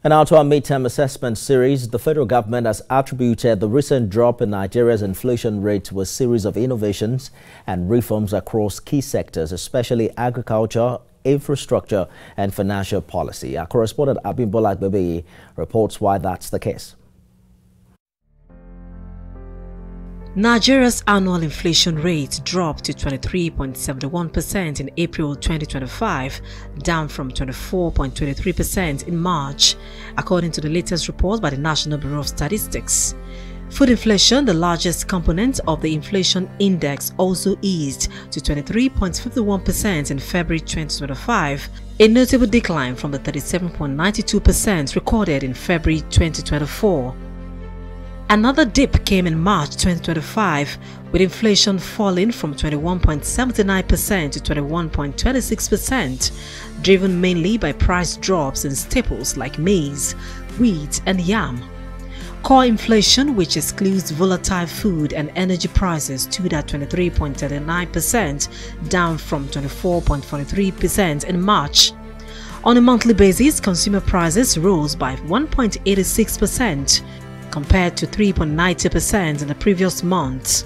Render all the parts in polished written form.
And now to our midterm assessment series, the federal government has attributed the recent drop in Nigeria's inflation rate to a series of innovations and reforms across key sectors, especially agriculture, infrastructure and financial policy. Our correspondent Abimbola Bebe reports why that's the case. Nigeria's annual inflation rate dropped to 23.71% in April 2025, down from 24.23% in March, according to the latest report by the National Bureau of Statistics. Food inflation, the largest component of the inflation index, also eased to 23.51% in February 2025, a notable decline from the 37.92% recorded in February 2024. Another dip came in March 2025, with inflation falling from 21.79% to 21.26%, driven mainly by price drops in staples like maize, wheat and yam. Core inflation, which excludes volatile food and energy prices, stood at 23.39%, down from 24.43% in March. On a monthly basis, consumer prices rose by 1.86%, compared to 3.90% in the previous month.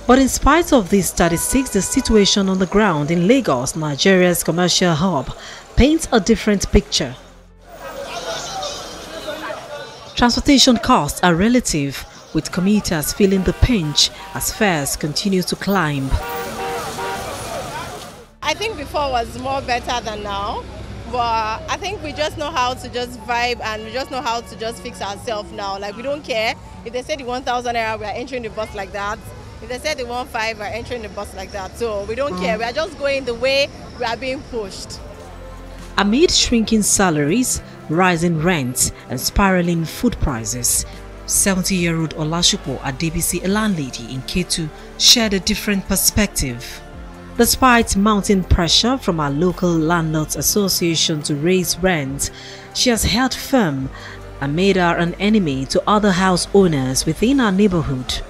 But in spite of these statistics, the situation on the ground in Lagos, Nigeria's commercial hub, paints a different picture. Transportation costs are relative, with commuters feeling the pinch as fares continue to climb. I think before was more better than now. But I think we just know how to just vibe and we just know how to just fix ourselves now. Like, we don't care. If they say the 1,000 naira, we are entering the bus like that. If they say the 1,500, we are entering the bus like that. So we don't care. We are just going the way we are being pushed. Amid shrinking salaries, rising rents and spiraling food prices, 70-year-old Olashupo Adebisi, a landlady in Ketu, shared a different perspective. Despite mounting pressure from our local landlords association to raise rent, she has held firm and made her an enemy to other house owners within our neighborhood.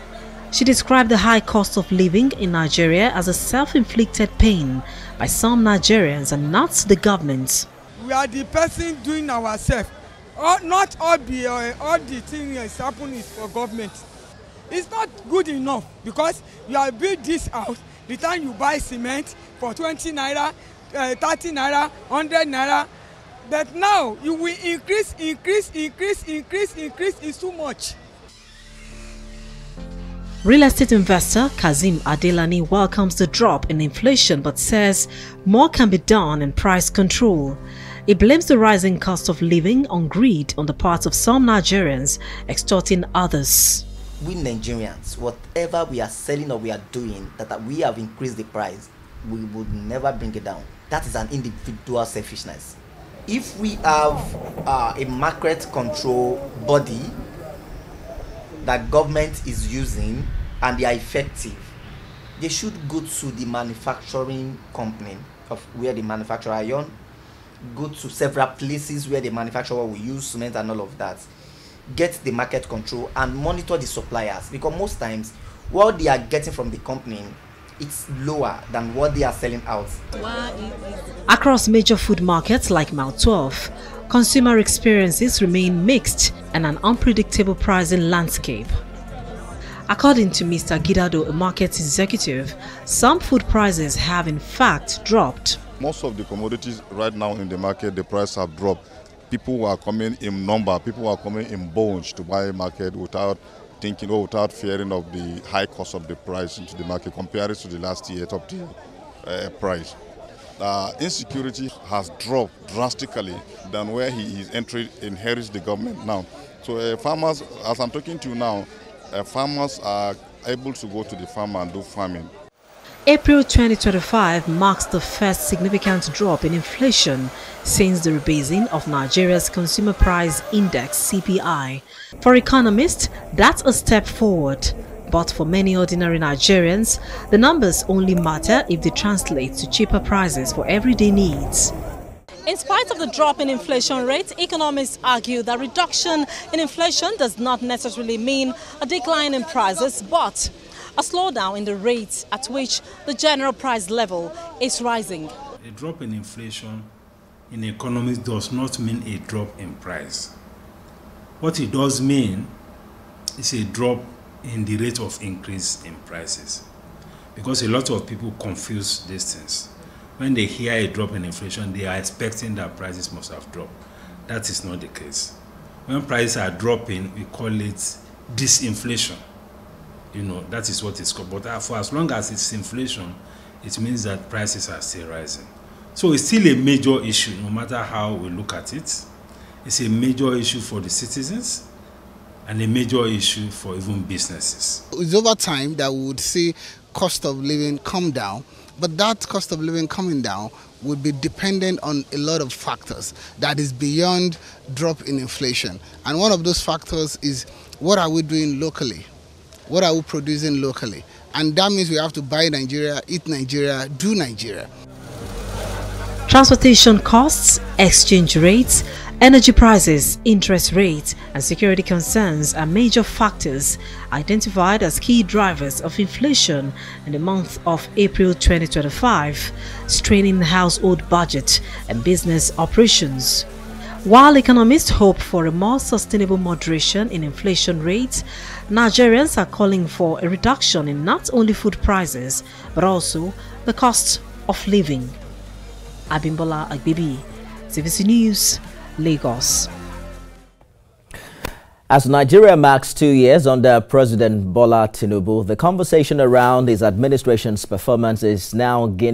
She described the high cost of living in Nigeria as a self-inflicted pain by some Nigerians and not the government. We are the person doing ourselves. Not all the things happening is for government. It's not good enough because you have built this house. The time you buy cement for 20 naira, 30 naira, 100 naira, but now you will increase, it's too much. Real estate investor Kazim Adelani welcomes the drop in inflation but says more can be done in price control. He blames the rising cost of living on greed on the part of some Nigerians, extorting others. We Nigerians, whatever we are selling or we are doing, that we have increased the price, we would never bring it down. That is an individual selfishness. If we have a market control body that government is using and they are effective, they should go to the manufacturing company of where they manufacture iron, go to several places where they manufacture what we use, cement and all of that. Get the market control and monitor the suppliers, because most times what they are getting from the company, it's lower than what they are selling out. Across major food markets like Mile 12, consumer experiences remain mixed and an unpredictable pricing landscape. According to Mr. Gidado, a market executive, some food prices have in fact dropped. Most of the commodities right now in the market, the price have dropped. People are coming in number, people are coming in bunch to buy a market without thinking or without fearing of the high cost of the price into the market compared to the last year top tier price. Insecurity has dropped drastically than where he is inherits the government now. So farmers, as I'm talking to you now, farmers are able to go to the farm and do farming. April 2025 marks the first significant drop in inflation since the rebasing of Nigeria's Consumer Price Index (CPI). For economists, that's a step forward. But for many ordinary Nigerians, the numbers only matter if they translate to cheaper prices for everyday needs. In spite of the drop in inflation rate, economists argue that reduction in inflation does not necessarily mean a decline in prices, but a slowdown in the rate at which the general price level is rising. A drop in inflation in economics does not mean a drop in price. What it does mean is a drop in the rate of increase in prices. Because a lot of people confuse these things. When they hear a drop in inflation, they are expecting that prices must have dropped. That is not the case. When prices are dropping, we call it disinflation. You know, that is what it's called. But for as long as it's inflation, it means that prices are still rising. So it's still a major issue, no matter how we look at it. It's a major issue for the citizens and a major issue for even businesses. It's over time that we would see cost of living come down, but that cost of living coming down would be dependent on a lot of factors that is beyond drop in inflation. And one of those factors is, what are we doing locally? What are we producing locally? And that means we have to buy Nigeria, eat Nigeria, do Nigeria. Transportation costs, exchange rates, energy prices, interest rates, and security concerns are major factors identified as key drivers of inflation in the month of April 2025, straining the household budget and business operations. While economists hope for a more sustainable moderation in inflation rates, Nigerians are calling for a reduction in not only food prices but also the cost of living. Abimbola Agbibi, TVC News, Lagos. As Nigeria marks 2 years under President Bola Tinubu, the conversation around his administration's performance is now gaining